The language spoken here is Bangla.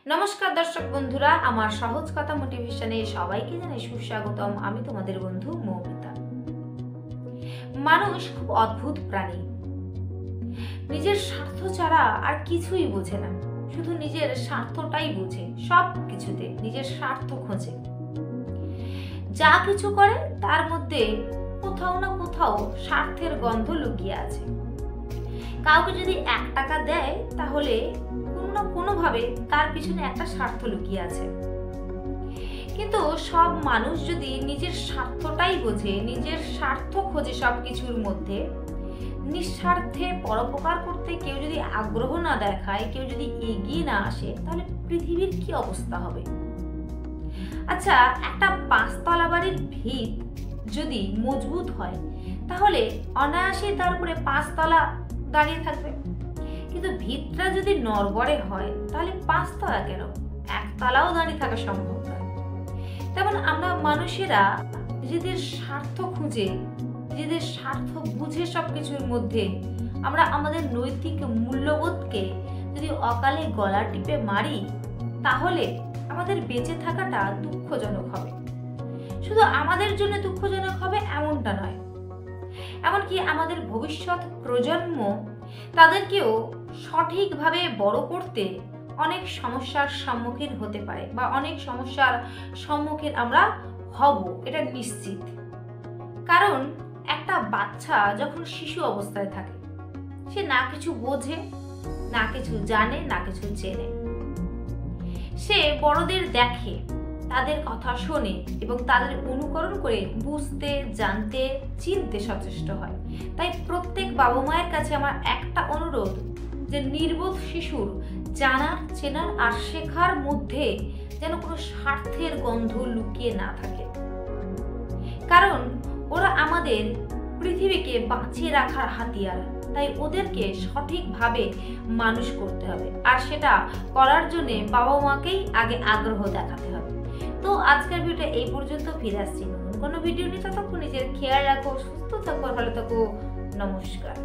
নমস্কার দর্শক বন্ধুরা, আমার সহজ কথা মোটিভেশনে সবাইকে জানাই সুস্বাগতম। আমি তোমাদের বন্ধু মৌমিতা। মানুষ খুব অদ্ভুত প্রাণী। নিজের স্বার্থ ছাড়া আর কিছুই বোঝে না, শুধু নিজের স্বার্থটাই বোঝে। সব কিছুতে নিজের স্বার্থ খোঁজে। যা কিছু করে তার মধ্যে কোথাও না কোথাও স্বার্থের গন্ধ লুকিয়ে আছে। কাউকে যদি 1 টাকা দেয় তাহলে কোনো না কোনোভাবে তার পিছনে একটা স্বার্থ লুকিয়ে আছে। কিন্তু সব মানুষ যদি নিজের স্বার্থটাই বোঝে, নিজের স্বার্থ খোঁজে সব কিছুর মধ্যে, নিঃস্বার্থে পরোপকার করতে কেউ যদি আগ্রহ না দেখায়, কেউ যদি এগিয়ে না আসে, তাহলে পৃথিবীর কি অবস্থা হবে? আচ্ছা, একটা 5 তলা বাড়ির ভিত যদি মজবুত হয় তাহলে অনায়াসে তার উপরে 5 তলা দাঁড়িয়ে থাকবে। কিন্তু ভিতটা যদি নড়বড়ে হয় তাহলে 5 তলা কেন, 1 তলাও দাঁড়িয়ে থাকা সম্ভব নয়। তেমন আমরা মানুষেরা নিজেদের স্বার্থ খুঁজে, নিজেদের স্বার্থ বুঝে সবকিছুর মধ্যে আমরা আমাদের নৈতিক মূল্যবোধকে যদি অকালে গলা টিপে মারি, তাহলে আমাদের বেঁচে থাকাটা দুঃখজনক হবে। শুধু আমাদের জন্য দুঃখজনক হবে এমনটা নয়, এমনকি আমাদের ভবিষ্যৎ প্রজন্ম, তাদেরকেও সঠিকভাবে বড় করতে অনেক সমস্যার সম্মুখীন হতে পারে বা অনেক সমস্যার সম্মুখীন আমরা হব, এটা নিশ্চিত। কারণ একটা বাচ্চা যখন শিশু অবস্থায় থাকে, সে না কিছু বোঝে, না কিছু জানে, না কিছু চেনে। সে বড়দের দেখে, তাদের কথা শোনে এবং তাদের অনুকরণ করে বুঝতে, জানতে, চিনতে সচেষ্ট হয়। তাই প্রত্যেক বাবা মায়ের কাছে আমার একটা অনুরোধ, যে নির্বোধ শিশুর জানার, চেনার আর শেখার মধ্যে যেন কোনো স্বার্থের গন্ধ লুকিয়ে না থাকে। কারণ ওরা আমাদের পৃথিবীকে বাঁচিয়ে রাখার হাতিয়ার। তাই ওদেরকে সঠিকভাবে মানুষ করতে হবে, আর সেটা করার জন্য বাবা মাকেই আগে আগ্রহ দেখাতে হবে। তো আজকের ভিডিওটা এই পর্যন্ত, ফিরে আসছি নতুন কোনো ভিডিও নিয়ে। ততক্ষণ নিজের খেয়াল রাখো, সুস্থ থাকো, ভালো থাকো। নমস্কার।